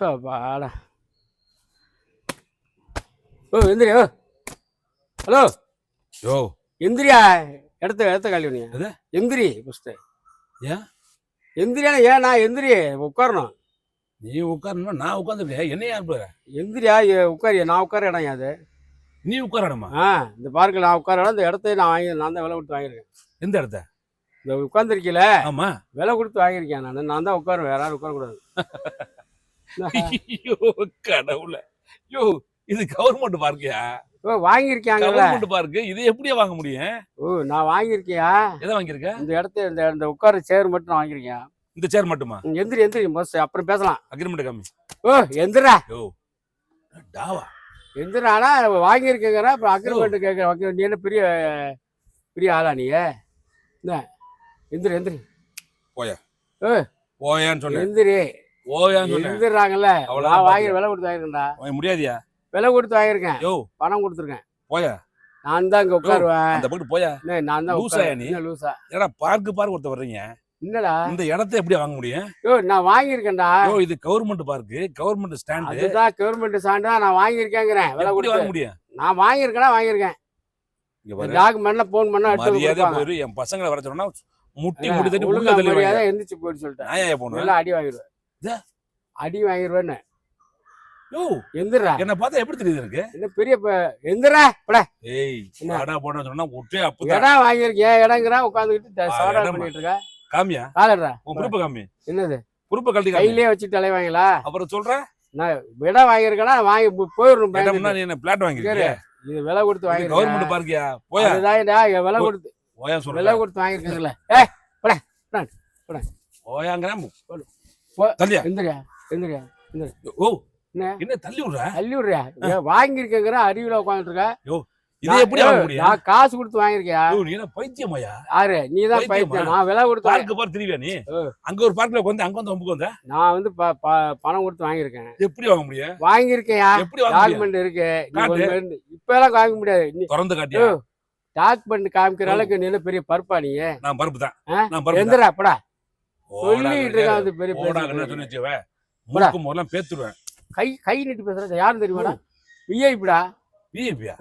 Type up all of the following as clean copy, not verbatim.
அப்பாடா. ஓ எந்திரியா. ஓ ஹலோ. யோ எந்திரியா. இடத்த காலி பண்ணியா. எது எந்திரி ஃபஸ்ட்டு. ஏன் எந்திரியா. ஏன் நான் எந்திரி உட்காரணும். நீ உட்காரணுமா? நான் உட்காந்துருக்கேன். என்ன யார் போற? எந்திரியா உட்காரியா. நான் உட்கார இடம் அது. நீ உட்காரணுமா? இந்த பார்க்கில் நான் உட்கார இடம். இந்த இடத்த நான் தான் விலை கொடுத்து வாங்கியிருக்கேன். எந்த இடத்த? இந்த உட்காந்துருக்கீல. ஆமா, விலை கொடுத்து வாங்கியிருக்கேன். நான் தான் உட்காருவேன். வேற யாரும் உட்காரக்கூடாது. ஐயோ கடவுள. யோ இது கவர்மெண்ட் பார்க்கியா? ஓ வாங்கியிருக்காங்க. கவர்மெண்ட் பார்க்கு இது எப்படியா வாங்க முடியும்? ஓ நான் வாங்கியிருக்கியா. எதை வாங்கியிருக்க? இந்த இடத்த இந்த உட்கார சேர் மட்டும் நான் வாங்கியிருக்கேன். இந்த சேர் மட்டுமா? எந்திரி பஸ் அப்புறம் பேசலாம். அக்ரிமெண்ட் காமி. ஓ எந்திரா. யோ டாவா எந்திரானா வாங்கியிருக்கேங்கிற. அப்புறம் அக்ரிமெண்ட் கேட்குற. நீ என்ன பெரிய பெரிய ஆளா நீ? என்ன எந்திரி போயா. ஓ போயான்னு சொன்னேன். எந்திரி. போயான்னு சொன்னேன். எந்திராங்கல்ல. நான் வாங்கி விலை கொடுத்து வாங்கிருக்கேன்டா. முடியாதியா? விலை கொடுத்து வாங்கியிருக்கேன். யோ பணம் கொடுத்துருக்கேன். போயா. நான் தான் இங்க உட்காருவேன். அந்த பக்கம் போயா. நான் தான் லூசா நீ? லூசா. ஏடா பார்க்கு ஒருத்த வர்றீங்க. என்னடா இந்த இடத்த எப்படி வாங்க முடியும்? யோ நான் வாங்கியிருக்கேன்டா. யோ இது கவர்மெண்ட் பார்க்கு, கவர்மெண்ட் ஸ்டாண்ட். அதுதான் கவர்மெண்ட் ஸ்டாண்ட் தான். நான் வாங்கியிருக்கேங்கிறேன். விலை கொடுத்து வாங்க முடியும். நான் வாங்கியிருக்கேன். இங்க பாரு. டாக்குமெண்ட்ல போன் பண்ணா எடுத்து மரியாதை கொடுப்பாங்க. போயிரு. என் பசங்களை வர சொன்னா முட்டி தட்டி உள்ள ஒழுங்கா தள்ளி மரியாதை எந்திரிச்சு போயிட்டு சொல்லிட்டேன். நான் ஏன் போணும்? எல்லாம் அடி வாங்கிடுவேன். அடி வாங்கிடுவேன்னு. யோ எந்திரா. என்ன பார்த்தா எப்படி தெரியுது எனக்கு? என்ன பெரிய எந்திரா பட. ஏய் வாடா போடா சொன்னா ஒற்றே அப்பதான். இடம் வாங்கியிருக்கேன். இடங்கிறா உட்காந்துக்கிட்டு சவாடா பண்ணிட்டு இருக்க. காமியா காலடா. உன் குறுப்ப காமி. என்னது குறுப்ப கழட்டி கையிலே வச்சுட்டு அலைவாங்களா? அப்புறம் சொல்ற நான் இடம் வாங்கியிருக்கேன்னா வாங்கி போயிடணும். இடம்னா நீ என்ன பிளாட் வாங்கிருக்கியா? இது விலை கொடுத்து வாங்கிருக்கேன். கவர்மெண்ட் பார்க்கியா? போயா. அதுதான்டா விலை கொடுத்து. போயா சொல்ற. விலை கொடுத்து வாங்கிருக்கீங்களா? போயாங்கற. தள்ளியா. எந்திரியா. ஓ என்ன தள்ளி விடுற? தள்ளி விடுறியா? வாங்கியிருக்கேங்கிற அறிவுல உட்காந்துட்டு இருக்க. யோ இது எப்படி வாங்க முடியும்? நான் காசு கொடுத்து வாங்கியிருக்கியா? யோ நீ என்ன பைத்தியமாயா? யாரு நீ தான் பைத்தியம். நான் விலை கொடுத்து பார்க்கு பார் திரிவியா நீ? அங்க ஒரு பார்க்ல வந்து அங்க வந்து ஒம்புக்கு வந்த. நான் வந்து பணம் கொடுத்து வாங்கியிருக்கேன். எப்படி வாங்க முடியும்? வாங்கியிருக்கேயா? எப்படி வாங்க முடியும்? டாக்குமெண்ட் இருக்கு. இப்ப எல்லாம் வாங்க முடியாது. திறந்து காட்டியா? டாக்குமெண்ட் காமிக்கிற அளவுக்கு நீ பெரிய பருப்பா நீ? நான் பருப்பு தான். நான் பருப்பு. எந்திரா படா. சொல்லிட்டு இருக்காது பெரிய போடாங்கன்னு சொன்னேச்சே. மூக்கு மொல்லாம் பேத்துடுவேன். கை நீட்டி பேசுறது யாரும் தெரியுமாடா? விஐபிடா. விஐபியா?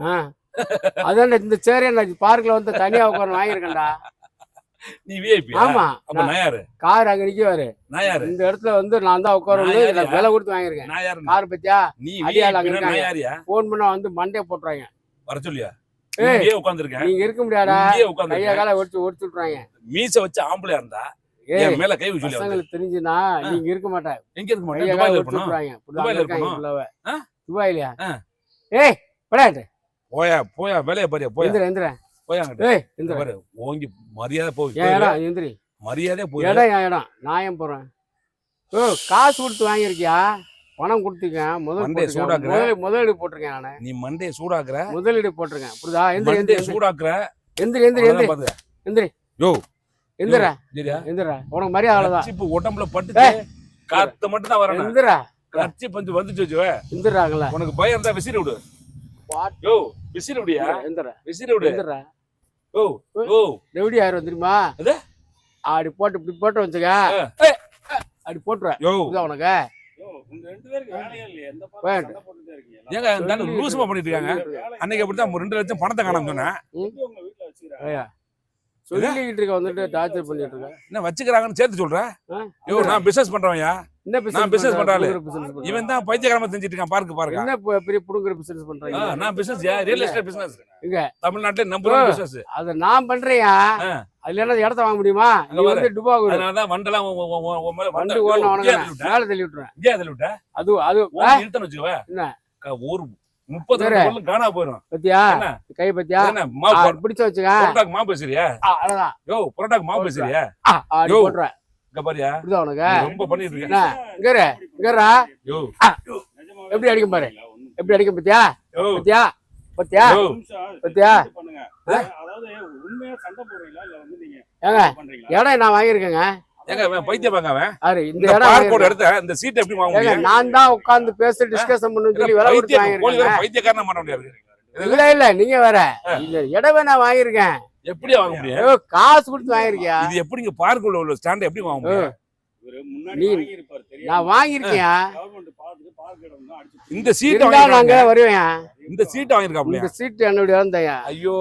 அதான் இந்த சேரே நான் பார்க்ல வந்து தனியா உட்கார்ந்து வாங்கியிருக்கேன்டா. நீ விஐபி? ஆமா. அப்ப நான் யாரு? கார் அங்க நிக்குவாரு. நான் யாரு? இந்த இடத்துல வந்து நான் தான் உட்காரணும். விலை கொடுத்து வாங்கியிருக்கேன். நான் யாரு? கார் பத்தியா? நீ விஐபி நான் யாரியா? போன் பண்ணா வந்து மண்டே போட்டுறாங்க. வர சொல்லியா? இங்கே உட்கார்ந்திருக்கேன். நீங்க இருக்க முடியாடா. இங்கே உட்கார்ந்திருக்கேன். கைய கால ஒடிச்சு விட்டுறாங்க. மீச வச்சு ஆம்பளையா இருந்தா என் மேல கை வச்சு சொல்லி. பசங்களுக்கு தெரிஞ்சுனா நீங்க இருக்க மாட்டே. எங்க இருக்க மாட்டே? துபாயில இருப்போம். துபாயில இருப்போம். துபாயிலயா? ஏய் படாது. போயா வேலைய பாரு. போயா. எந்திரா. போயாங்க. ஏய் எந்திரா. பாரு ஓங்கி மரியாதை போய். ஏடா எந்திரி. மரியாதை போய். இடம் நான் ஏன் போறேன்? காசு கொடுத்து வாங்கியிருக்கியா? பணம் கொடுத்துருக்கேன். முதலீடு போட்டிருக்கேன் நானு. நீ மண்டைய சூடாக்குற. முதலீடு போட்டிருக்கேன். புரியுதா? எந்திரி சூடாக்குற. எந்திரி. யோ எந்திரா. சரியா? எந்திரா. உனக்கு மரியாதை அவ்வளவுதான். சிப்பு உடம்புல பட்டுச்சு. காத்து மட்டும் தான் வரணும். எந்திரா. கச்சி பஞ்சு வந்துச்சு வச்சுவே. எந்திராங்களா? உனக்கு பயம் இருந்தா விசிறி விடு. யோ விசிறி விடியா? எந்திரா. விசிறி விடு. எந்திரா. ஓ ஓ எப்படி ஆயிரும் தெரியுமா? அது அப்படி போட்டு இப்படி போட்டு வச்சுக்க. அப்படி போட்டுற. யோ உனக்கு உங்க ரெண்டு பேருக்கு வேலையே இல்லையே. எந்த பாட்டு சண்டை போட்டுட்டே இருக்கீங்க. ஏங்க இந்த லூசுமா பண்ணிட்டு இருக்காங்க. அன்னைக்கு அப்படிதான் 2 லட்சம் பணத்தை காணோம்னு சொன்னேன். உங்க வீட்ல வச்சிருக்காங்க. சொல்லிட்டு இருக்க வந்துட்டு டார்ச்சர் பண்ணிட்டு இருக்க. என்ன வச்சுக்கிறாங்கன்னு சேர்த்து சொல்றேன். யோ நான் பிசினஸ் பண்றவன்யா. என்ன நான் பிசினஸ் பண்றாளே. பிசினஸ் இவன் தான் பைத்தியக்காரமா செஞ்சிட்டு இருக்கான். பாருங்க. என்ன பெரிய புடுங்குற பிசினஸ் பண்றீங்க? நான் பிசினஸ் ரியல் எஸ்டேட் பிசினஸ். இங்க தமிழ்நாட்டுல நம்பர் 1 பிசினஸ். அத நான் பண்றேன்யா. அதுல என்ன இடத்த வாங்க முடியுமா? நீ வந்து துபாய் ஊரு. அதனால தான் வண்டலாம் வண்டு ஓடுன உனக்கு மேல தள்ளி விட்டுறேன். ஏன் தள்ளி விட்ட? அது இழுத்தன வச்சுக்கவே. என்ன ஒரு 30 ரூபாய்க்கு காணா போயிடும். பத்தியா? கை பத்தியா? என்ன மாவு பிடிச்சு வச்சுக்க. புரோட்டாக்கு மாவு பேசுறியா? அவ்வளவுதான். யோ புரோட்டாக்கு மாவு பேசுறியா? ஆடி போடுற. இங்க பாரியா? புரியுதா உனக்கு? ரொம்ப பண்ணிட்டு இருக்க. என்ன இங்கறா. யோ எப்படி அடிக்கும் பாரு. எப்படி அடிக்கும் பத்தியா? யோ பத்தியா? பத்தியா? பத்தியா? பண்ணுங்க. அதாவது உண்மையா சண்டை போடுறீங்களா இல்ல வந்து நீங்க பண்றீங்களா? இடம் நான் வாங்கியிருக்கேங்க. ஏங்க அவன் பைத்தியம் பாங்க அவன். அரே இந்த இடம் பார்க் போட எடுத்த இந்த சீட் எப்படி வாங்க முடியும்? நான் தான் உட்கார்ந்து பேசி டிஸ்கஷன் பண்ணனும் சொல்லி விலை கொடுத்து வாங்கிருக்கேன். பைத்தியக்காரனா பண்ண முடியாது. இல்ல நீங்க வேற. இல்ல இடவே நான் வாங்கியிருக்கேன். எப்படி வாங்க முடியும்? காசு கொடுத்து வாங்கிருக்கியா? இது எப்படிங்க பார்க்குள்ள உள்ள ஸ்டாண்ட் எப்படி வாங்க முடியும்? முன்னாடி வாங்கி இருப்பார் தெரியும். நான் வாங்கியிருக்கேன். கவர்மெண்ட் பார்க் கிடந்தா அடிச்சு இந்த சீட்டை இருந்தா நாங்க வாங்கிருக்காங்க. வருவேன். இந்த சீட்டை வாங்கிருக்காப்லையா? இந்த சீட்டு என்னுடைய வந்தையா. ஐயோ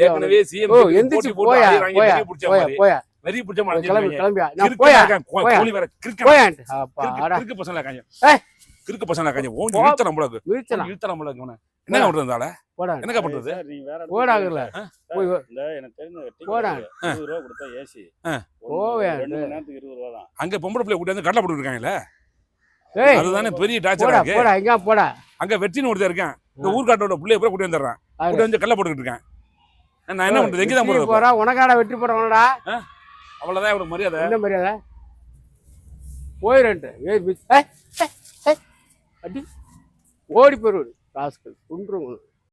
ஏற்கனவே சிஎம் ஓ எந்திரிச்சு போயா போயா போயா போயா வெறி பிடிச்ச மாதிரி கிளம்பி கிளம்பியா. நான் கிறுக்கனா போயா இருக்கான். போயா. கோழி வேற கிறுக்கனா. போயான்ட்டு அப்பா அடா கிறுக்கு பசங்களா இருக்காங்க. ஏய். கிறுக்கு பசங்களா இருக்காங்க. ஓன் போ. இழுத்தற நம்மளுக்கு. விரிச்சலாம் இழுத்தற நம்மளுக்கு இவனை. என்ன பண்றதால? போடா என்னங்க பண்றது? சார் நீங்க வேற இடத்துக்கு போடாங்கல்ல சார், போய் இந்த எனக்கு தெரிஞ்ச டீ போடா. கடைக்கு 20 ரூபா கொடுத்தா ஏசி போவேன். 2 மணி நேரத்துக்கு 20 ரூபா தான். அங்க பொம்பளை பிள்ளை கூட்டி வந்து கடலை போட்டு இருக்காங்கல்ல. ஏய் அதுதானே பெரிய டார்ச்சரா போடா இருக்கு. போடா எங்க போடா. அங்க வெற்றின்னு ஒருத்தர் இருக்கான். இந்த ஊர்காட்டோட பிள்ளைய பூரா கூட்டி வந்துடுறான். கூட்டி வந்து கடலை போட்டுக்கிட்டு இருக்கான். நான் என்ன பண்றது? எங்க தான் வெற்றி போறது? போறா உனக்காடா வெற்றி போறவனடா. அவ்வளவுதான் இவனுக்கு மரியாதை. என்ன மரியாதை போயிரன்ட்டு. ஏய் அடி ஓடி போயிரு ராஸ்கல் குன்றுங்க.